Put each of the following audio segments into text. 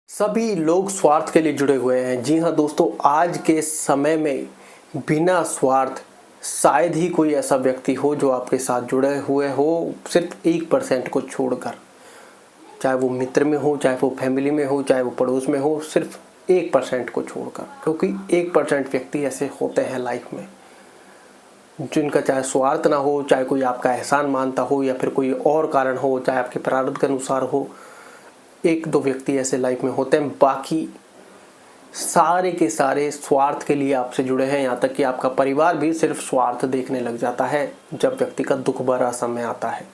सभी लोग स्वार्थ के लिए जुड़े हुए हैं। जी हाँ दोस्तों, आज के समय में बिना स्वार्थ शायद ही कोई ऐसा व्यक्ति हो जो आपके साथ जुड़े हुए हो, सिर्फ 1% को छोड़कर। चाहे वो मित्र में हो, चाहे वो फैमिली में हो, चाहे वो पड़ोस में हो, सिर्फ 1% को छोड़कर। क्योंकि 1% व्यक्ति ऐसे होते हैं लाइफ में जिनका चाहे स्वार्थ ना हो, चाहे कोई आपका एहसान मानता हो या फिर कोई और कारण हो, चाहे आपके प्रारब्ध के अनुसार हो। 1-2 व्यक्ति ऐसे लाइफ में होते हैं, बाकी सारे के सारे स्वार्थ के लिए आपसे जुड़े हैं। यहाँ तक कि आपका परिवार भी सिर्फ स्वार्थ देखने लग जाता है जब व्यक्ति का दुख भरा समय आता है,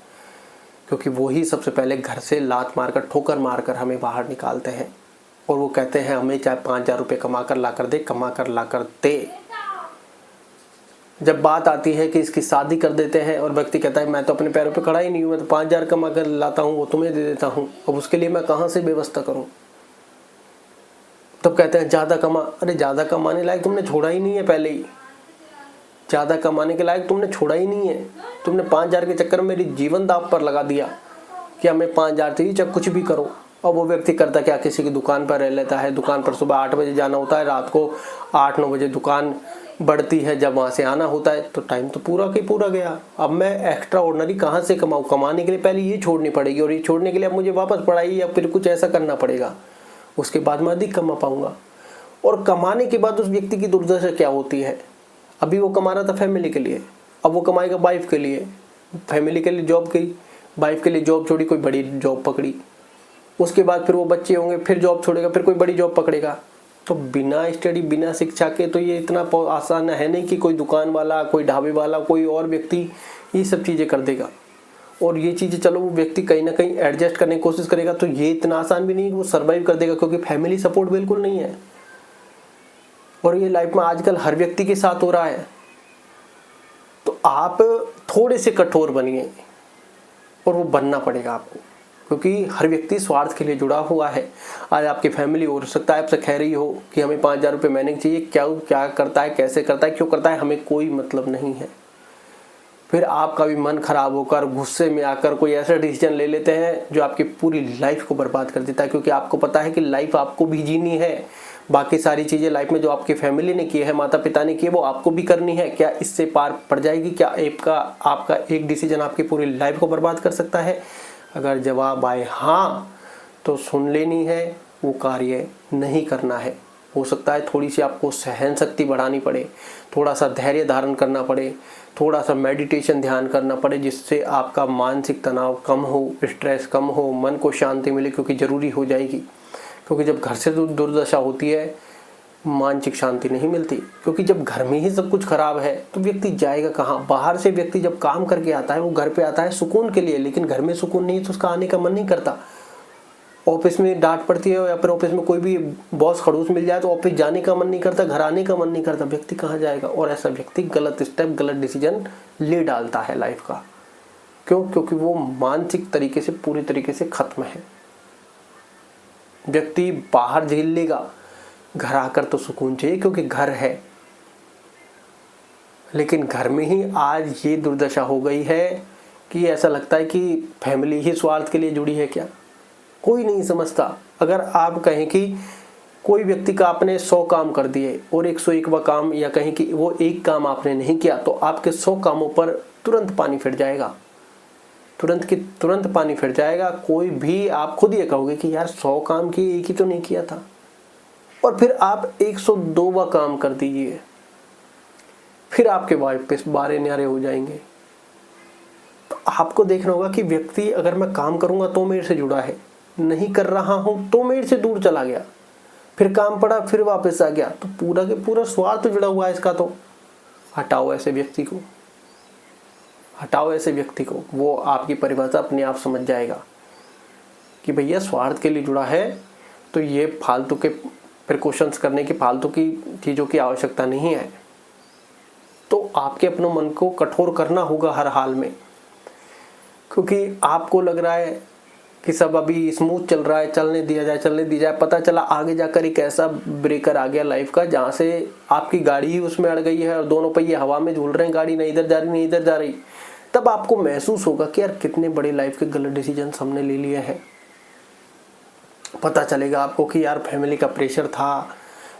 क्योंकि वो ही सबसे पहले घर से लात मारकर, ठोकर मारकर हमें बाहर निकालते हैं और वो कहते हैं हमें चाहे 5,000 रुपये कमा कर ला कर दे। जब बात आती है कि इसकी शादी कर देते हैं और व्यक्ति कहता है मैं तो अपने पैरों पे खड़ा ही नहीं हूँ, मैं तो 5,000 कमा कर लाता हूँ, वो तुम्हें दे देता हूँ, अब उसके लिए मैं कहाँ से व्यवस्था करूँ। तब कहते हैं ज़्यादा कमा। अरे ज़्यादा कमाने लायक तुमने छोड़ा ही नहीं है, पहले ही ज़्यादा कमाने के लायक तुमने छोड़ा ही नहीं है। तुमने 5,000 के चक्कर में मेरी जीवन दांव पर लगा दिया कि हमें 5,000 चाहिए, चाहे कुछ भी करो। और वो व्यक्ति करता क्या, किसी की दुकान पर रह लेता है। दुकान पर सुबह 8 बजे जाना होता है, रात को 8-9 बजे दुकान बढ़ती है। जब वहाँ से आना होता है तो टाइम तो पूरा के पूरा गया। अब मैं एक्स्ट्रा ऑर्डिनरी कहाँ से कमाऊँ? कमाने के लिए पहले ये छोड़नी पड़ेगी और ये छोड़ने के लिए अब मुझे वापस पढ़ाई या फिर कुछ ऐसा करना पड़ेगा, उसके बाद मैं अधिक कमा पाऊँगा। और कमाने के बाद उस व्यक्ति की दुर्दशा क्या होती है? अभी वो कमा रहा था फैमिली के लिए, अब वो कमाएगा वाइफ के लिए। फैमिली के लिए जॉब की, वाइफ के लिए जॉब छोड़ी, कोई बड़ी जॉब पकड़ी। उसके बाद फिर वो बच्चे होंगे, फिर जॉब छोड़ेगा, फिर कोई बड़ी जॉब पकड़ेगा। तो बिना स्टडी, बिना शिक्षा के तो ये इतना आसान है नहीं कि कोई दुकान वाला, कोई ढाबे वाला, कोई और व्यक्ति ये सब चीज़ें कर देगा। और ये चीज़ें चलो वो व्यक्ति कहीं ना कहीं एडजस्ट करने की कोशिश करेगा, तो ये इतना आसान भी नहीं कि वो सर्वाइव कर देगा, क्योंकि फैमिली सपोर्ट बिल्कुल नहीं है। और ये लाइफ में आजकल हर व्यक्ति के साथ हो रहा है। तो आप थोड़े से कठोर बनिए, और वो बनना पड़ेगा आपको, क्योंकि हर व्यक्ति स्वार्थ के लिए जुड़ा हुआ है। आज आपकी फैमिली हो सकता है आपसे कह रही हो कि हमें 5,000 रुपये महीने चाहिए, क्या करता है, कैसे करता है, क्यों करता है, हमें कोई मतलब नहीं है। फिर आपका भी मन खराब होकर, गुस्से में आकर कोई ऐसा डिसीजन ले लेते हैं जो आपकी पूरी लाइफ को बर्बाद कर देता है। क्योंकि आपको पता है कि लाइफ आपको भी जीनी है, बाकी सारी चीज़ें लाइफ में जो आपकी फैमिली ने की है, माता पिता ने की है, वो आपको भी करनी है। क्या इससे पार पड़ जाएगी? क्या आपका एक डिसीजन आपकी पूरी लाइफ को बर्बाद कर सकता है? अगर जवाब आए हाँ, तो सुन लेनी है, वो कार्य नहीं करना है। हो सकता है थोड़ी सी आपको सहन शक्ति बढ़ानी पड़े, थोड़ा सा धैर्य धारण करना पड़े, थोड़ा सा मेडिटेशन ध्यान करना पड़े, जिससे आपका मानसिक तनाव कम हो, स्ट्रेस कम हो, मन को शांति मिले, क्योंकि ज़रूरी हो जाएगी। क्योंकि जब घर से दुर्दशा होती है, मानसिक शांति नहीं मिलती। क्योंकि जब घर में ही सब कुछ खराब है तो व्यक्ति जाएगा कहाँ? बाहर से व्यक्ति जब काम करके आता है, वो घर पे आता है सुकून के लिए, लेकिन घर में सुकून नहीं है तो उसका आने का मन नहीं करता। ऑफिस में डांट पड़ती है या फिर ऑफिस में कोई भी बॉस खड़ूस मिल जाए तो ऑफिस जाने का मन नहीं करता, घर आने का मन नहीं करता। व्यक्ति कहाँ जाएगा? और ऐसा व्यक्ति गलत स्टेप, गलत डिसीजन ले डालता है लाइफ का। क्यों? क्योंकि वो मानसिक तरीके से पूरी तरीके से खत्म है। व्यक्ति बाहर झेल लेगा, घर आकर तो सुकून चाहिए क्योंकि घर है। लेकिन घर में ही आज ये दुर्दशा हो गई है कि ऐसा लगता है कि फैमिली ही स्वार्थ के लिए जुड़ी है। क्या कोई नहीं समझता? अगर आप कहें कि कोई व्यक्ति का आपने 100 काम कर दिए और 101वां काम, या कहें कि वो एक काम आपने नहीं किया, तो आपके 100 कामों पर तुरंत पानी फिर जाएगा, तुरंत पानी फिर जाएगा। कोई भी, आप खुद ये कहोगे कि यार 100 काम किए, एक ही तो नहीं किया था। और फिर आप 102वां काम कर दीजिए, फिर आपके वापस बारे न्यारे हो जाएंगे। तो आपको देखना होगा कि व्यक्ति, अगर मैं काम करूंगा तो मेरे से जुड़ा है, नहीं कर रहा हूं तो मेरे से दूर चला गया, फिर काम पड़ा, फिर वापस आ गया, तो पूरा के पूरा स्वार्थ जुड़ा हुआ है इसका। तो हटाओ ऐसे व्यक्ति को, हटाओ ऐसे व्यक्ति को। वो आपकी परिभाषा अपने आप समझ जाएगा कि भैया स्वार्थ के लिए जुड़ा है, तो ये फालतू के प्रिकॉशंस करने की, फालतू की चीज़ों की आवश्यकता नहीं है। तो आपके अपने मन को कठोर करना होगा हर हाल में, क्योंकि आपको लग रहा है कि सब अभी स्मूथ चल रहा है, चलने दी जाए। पता चला आगे जाकर एक ऐसा ब्रेकर आ गया लाइफ का, जहाँ से आपकी गाड़ी ही उसमें अड़ गई है और दोनों पहिए हवा में झूल रहे हैं, गाड़ी नहीं इधर जा रही नहीं इधर जा रही। तब आपको महसूस होगा कि यार कितने बड़े लाइफ के गलत डिसीजन हमने ले लिए हैं। पता चलेगा आपको कि यार फैमिली का प्रेशर था।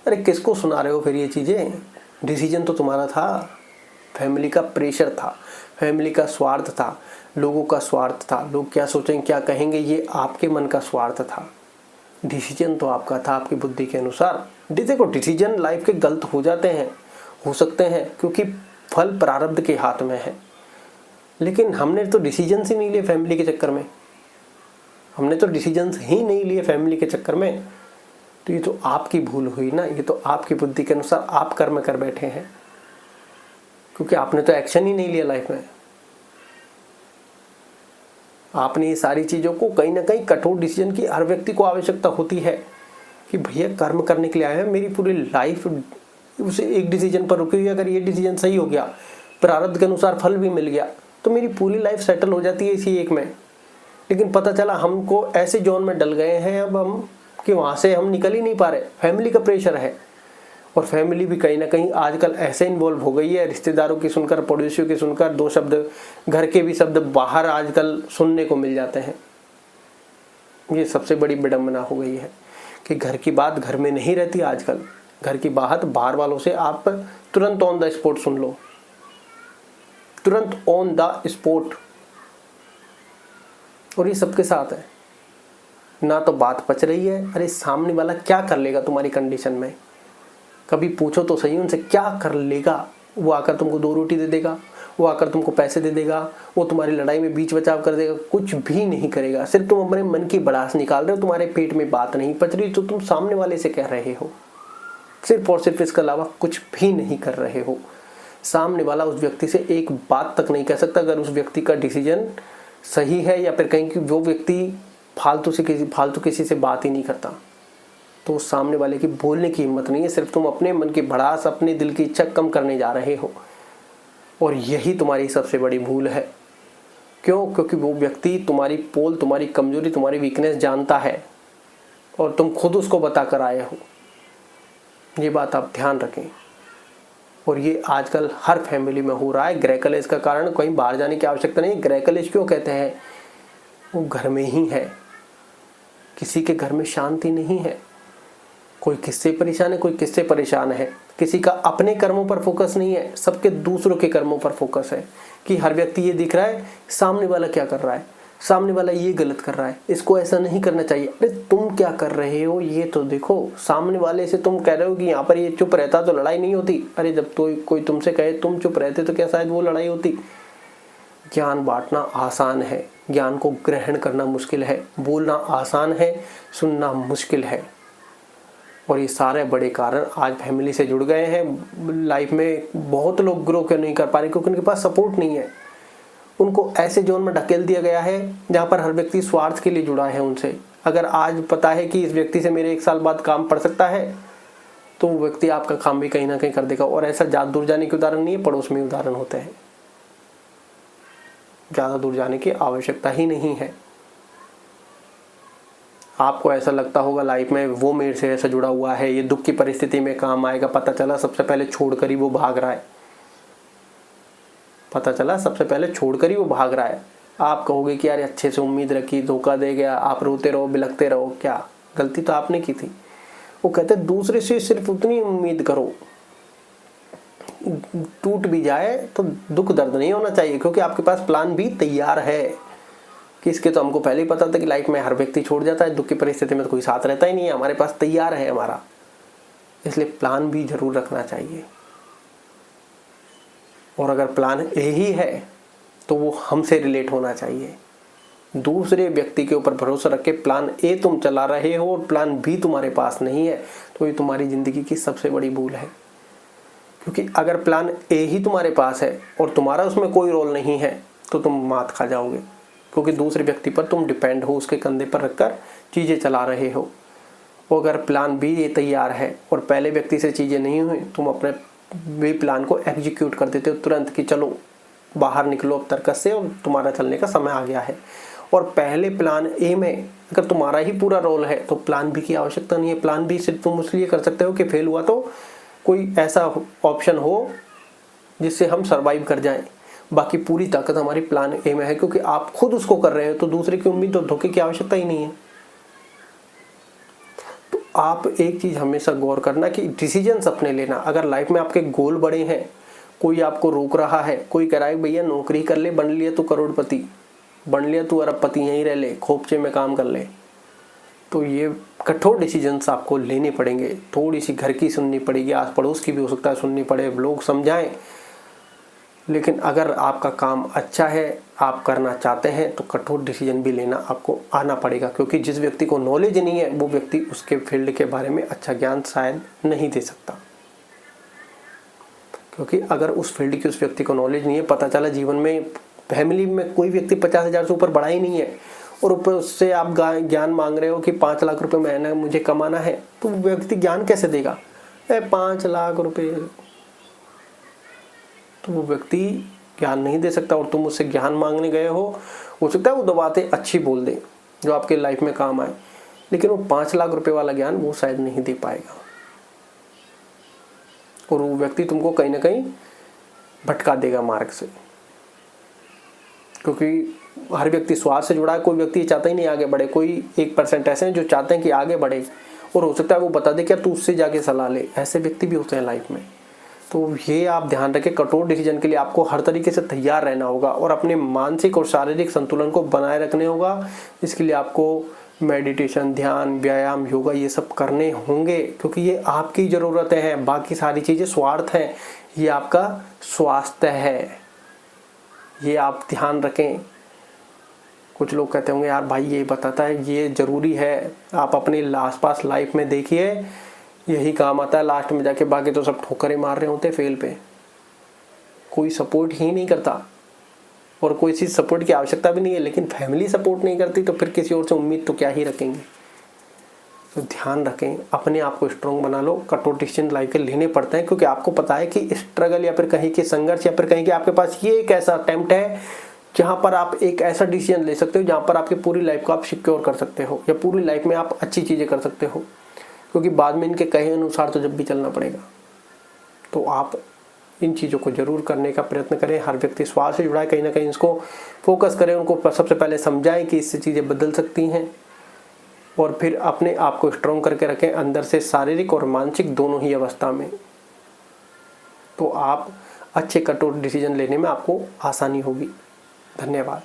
अरे किसको सुना रहे हो फिर ये चीज़ें? डिसीजन तो तुम्हारा था, फैमिली का प्रेशर था, फैमिली का स्वार्थ था, लोगों का स्वार्थ था, लोग क्या सोचेंगे क्या कहेंगे, ये आपके मन का स्वार्थ था। डिसीजन तो आपका था आपकी बुद्धि के अनुसार। देखो डिसीजन लाइफ के गलत हो जाते हैं, हो सकते हैं, क्योंकि फल प्रारब्ध के हाथ में है। लेकिन हमने तो डिसीजन ही नहीं लिए फैमिली के चक्कर में, हमने तो डिसीजंस ही नहीं लिए फैमिली के चक्कर में। तो ये तो आपकी भूल हुई ना, ये तो आपकी बुद्धि के अनुसार आप कर्म कर बैठे हैं, क्योंकि आपने तो एक्शन ही नहीं लिया लाइफ में। आपने ये सारी चीज़ों को कहीं ना कहीं कठोर डिसीजन की हर व्यक्ति को आवश्यकता होती है कि भैया कर्म करने के लिए आया है, मेरी पूरी लाइफ उसे एक डिसीजन पर रुकी हुई। अगर ये डिसीजन सही हो गया, प्रारब्ध के अनुसार फल भी मिल गया, तो मेरी पूरी लाइफ सेटल हो जाती है इसी एक में। लेकिन पता चला हमको ऐसे जोन में डल गए हैं अब हम कि वहाँ से हम निकल ही नहीं पा रहे। फैमिली का प्रेशर है, और फैमिली भी कहीं ना कहीं आजकल ऐसे इन्वॉल्व हो गई है, रिश्तेदारों की सुनकर, पड़ोसियों की सुनकर, दो शब्द घर के भी शब्द बाहर आजकल सुनने को मिल जाते हैं। ये सबसे बड़ी विडंबना हो गई है कि घर की बात घर में नहीं रहती आजकल, घर की बात बाहर वालों से आप तुरंत ऑन द स्पॉट सुन लो, तुरंत ऑन द स्पॉट। और ये सबके साथ है, ना तो बात पच रही है। अरे सामने वाला क्या कर लेगा तुम्हारी कंडीशन में, कभी पूछो तो सही उनसे, क्या कर लेगा? वो आकर तुमको 2 रोटी दे देगा, वो आकर तुमको पैसे दे देगा, वो तुम्हारी लड़ाई में बीच बचाव कर देगा? कुछ भी नहीं करेगा। सिर्फ तुम अपने मन की भड़ास निकाल रहे हो, तुम्हारे पेट में बात नहीं पच रही तो तुम सामने वाले से कह रहे हो, सिर्फ और सिर्फ इसके अलावा कुछ भी नहीं कर रहे हो। सामने वाला उस व्यक्ति से एक बात तक नहीं कह सकता अगर उस व्यक्ति का डिसीजन सही है, या फिर कहीं कि वो व्यक्ति फालतू किसी से बात ही नहीं करता, तो सामने वाले की बोलने की हिम्मत नहीं है। सिर्फ तुम अपने मन की भड़ास, अपने दिल की इच्छा कम करने जा रहे हो, और यही तुम्हारी सबसे बड़ी भूल है। क्यों? क्योंकि वो व्यक्ति तुम्हारी पोल, तुम्हारी कमजोरी, तुम्हारी वीकनेस जानता है, और तुम खुद उसको बता कर आए हो। ये बात आप ध्यान रखें। और ये आजकल हर फैमिली में हो रहा है। ग्रह कलेश का कारण कहीं बाहर जाने की आवश्यकता नहीं। ग्रह कलेश क्यों कहते हैं? वो घर में ही है, किसी के घर में शांति नहीं है। कोई किससे परेशान है, कोई किससे परेशान है। किसी का अपने कर्मों पर फोकस नहीं है, सबके दूसरों के कर्मों पर फोकस है कि हर व्यक्ति ये दिख रहा है सामने वाला क्या कर रहा है, सामने वाला ये गलत कर रहा है, इसको ऐसा नहीं करना चाहिए। अरे तुम क्या कर रहे हो ये तो देखो। सामने वाले से तुम कह रहे हो कि यहाँ पर ये चुप रहता तो लड़ाई नहीं होती। अरे जब तो कोई तुमसे कहे तुम चुप रहते तो क्या शायद वो लड़ाई होती? ज्ञान बांटना आसान है, ज्ञान को ग्रहण करना मुश्किल है। बोलना आसान है, सुनना मुश्किल है। और ये सारे बड़े कारण आज फैमिली से जुड़ गए हैं। लाइफ में बहुत लोग ग्रो क्यों नहीं कर पा रहे? क्योंकि उनके पास सपोर्ट नहीं है। उनको ऐसे जोन में ढकेल दिया गया है जहाँ पर हर व्यक्ति स्वार्थ के लिए जुड़ा है उनसे। अगर आज पता है कि इस व्यक्ति से मेरे 1 साल बाद काम पड़ सकता है, तो वो व्यक्ति आपका काम भी कहीं ना कहीं कर देगा। और ऐसा ज़्यादा दूर जाने के उदाहरण नहीं है, पड़ोस में उदाहरण होते हैं। ज़्यादा दूर जाने की आवश्यकता ही नहीं है। आपको ऐसा लगता होगा लाइफ में वो मेरे से ऐसा जुड़ा हुआ है, ये दुख की परिस्थिति में काम आएगा, पता चला सबसे पहले छोड़कर ही वो भाग रहा है। पता चला सबसे पहले छोड़कर ही वो भाग रहा है। आप कहोगे कि यार अच्छे से उम्मीद रखी, धोखा दे गया, आप रोते रहो, बिलखते रहो। क्या गलती तो आपने की थी। वो कहते दूसरे से सिर्फ उतनी उम्मीद करो, टूट भी जाए तो दुख दर्द नहीं होना चाहिए, क्योंकि आपके पास प्लान भी तैयार है। कि इसके तो हमको पहले ही पता था कि लाइफ में हर व्यक्ति छोड़ जाता है, दुख की परिस्थिति में तो कोई साथ रहता ही नहीं है। हमारे पास तैयार है हमारा, इसलिए प्लान भी जरूर रखना चाहिए। और अगर प्लान ए ही है तो वो हमसे रिलेट होना चाहिए। दूसरे व्यक्ति के ऊपर भरोसा रख के प्लान ए तुम चला रहे हो और प्लान बी तुम्हारे पास नहीं है, तो ये तुम्हारी जिंदगी की सबसे बड़ी भूल है। क्योंकि अगर प्लान ए ही तुम्हारे पास है और तुम्हारा उसमें कोई रोल नहीं है, तो तुम मात खा जाओगे, क्योंकि दूसरे व्यक्ति पर तुम डिपेंड हो, उसके कंधे पर रखकर चीज़ें चला रहे हो। और अगर प्लान बी ये तैयार है और पहले व्यक्ति से चीज़ें नहीं हुई, तुम अपने बी प्लान को एग्जीक्यूट कर देते हो तुरंत कि चलो बाहर निकलो अब तर्कस से और तुम्हारा चलने का समय आ गया है। और पहले प्लान ए में अगर तुम्हारा ही पूरा रोल है तो प्लान बी की आवश्यकता नहीं है। प्लान बी सिर्फ तुम इसलिए कर सकते हो कि फेल हुआ तो कोई ऐसा ऑप्शन हो जिससे हम सर्वाइव कर जाएं। बाकी पूरी ताकत हमारी प्लान ए में है, क्योंकि आप खुद उसको कर रहे हो, तो दूसरे की उम्मीद और धोखे की आवश्यकता ही नहीं है। आप एक चीज़ हमेशा गौर करना कि डिसीजंस अपने लेना। अगर लाइफ में आपके गोल बड़े हैं, कोई आपको रोक रहा है, कोई कह रहा है भैया नौकरी कर ले, बन लिया तू करोड़पति, बन लिया तू अरबपति, यहीं रह ले, खोपचे में काम कर ले, तो ये कठोर डिसीजंस आपको लेने पड़ेंगे। थोड़ी सी घर की सुननी पड़ेगी, आस पड़ोस की भी हो सकता है सुननी पड़े, लोग समझाएं। लेकिन अगर आपका काम अच्छा है, आप करना चाहते हैं, तो कठोर डिसीजन भी लेना आपको आना पड़ेगा। क्योंकि जिस व्यक्ति को नॉलेज नहीं है, वो व्यक्ति उसके फील्ड के बारे में अच्छा ज्ञान शायद नहीं दे सकता। क्योंकि अगर उस फील्ड की उस व्यक्ति को नॉलेज नहीं है, पता चला जीवन में फैमिली में कोई व्यक्ति 50,000 से ऊपर बढ़ा ही नहीं है, और ऊपर उससे आप ज्ञान मांग रहे हो कि 5 लाख रुपए महीने मुझे कमाना है, तो व्यक्ति ज्ञान कैसे देगा? 5 लाख रुपए, तो वो व्यक्ति ज्ञान नहीं दे सकता। और तुम उससे ज्ञान मांगने गए हो सकता है वो 2 बातें अच्छी बोल दे जो आपके लाइफ में काम आए, लेकिन वो 5 लाख रुपए वाला ज्ञान वो शायद नहीं दे पाएगा, और वो व्यक्ति तुमको कहीं ना कहीं भटका देगा मार्ग से। क्योंकि हर व्यक्ति स्वार्थ से जुड़ा है, कोई व्यक्ति चाहता ही नहीं आगे बढ़े। कोई 1% ऐसे हैं जो चाहते हैं कि आगे बढ़े, और हो सकता है वो बता दे क्या तू उससे जाके सलाह ले, ऐसे व्यक्ति भी होते हैं लाइफ में। तो ये आप ध्यान रखें, कठोर डिसीजन के लिए आपको हर तरीके से तैयार रहना होगा, और अपने मानसिक और शारीरिक संतुलन को बनाए रखने होगा। इसके लिए आपको मेडिटेशन, ध्यान, व्यायाम, योगा ये सब करने होंगे, क्योंकि ये आपकी ज़रूरतें हैं। बाकी सारी चीज़ें स्वार्थ हैं, ये आपका स्वास्थ्य है, ये आप ध्यान रखें। कुछ लोग कहते होंगे यार भाई ये बताता है, ये ज़रूरी है। आप अपने आसपास लाइफ में देखिए, यही काम आता है लास्ट में जाके, बाकी तो सब ठोकरें मार रहे होते फेल पे, कोई सपोर्ट ही नहीं करता, और कोई चीज़ सपोर्ट की आवश्यकता भी नहीं है। लेकिन फैमिली सपोर्ट नहीं करती तो फिर किसी और से उम्मीद तो क्या ही रखेंगे। तो ध्यान रखें, अपने आप को स्ट्रॉन्ग बना लो। कठोर डिसीजन लाइफ के लेने पड़ते हैं, क्योंकि आपको पता है कि स्ट्रगल या फिर कहीं के संघर्ष या फिर कहीं के आपके पास ये एक ऐसा अटेम्प्ट है जहाँ पर आप एक ऐसा डिसीजन ले सकते हो जहाँ पर आपकी पूरी लाइफ को आप सिक्योर कर सकते हो, या पूरी लाइफ में आप अच्छी चीज़ें कर सकते हो। क्योंकि बाद में इनके कहे अनुसार तो जब भी चलना पड़ेगा। तो आप इन चीज़ों को जरूर करने का प्रयत्न करें। हर व्यक्ति स्वास्थ्य से जुड़ा है, कहीं ना कहीं इसको फोकस करें, उनको सबसे पहले समझाएं कि इससे चीज़ें बदल सकती हैं, और फिर अपने आप को स्ट्रॉन्ग करके रखें अंदर से, शारीरिक और मानसिक दोनों ही अवस्था में। तो आप अच्छे कठोर डिसीजन लेने में आपको आसानी होगी। धन्यवाद।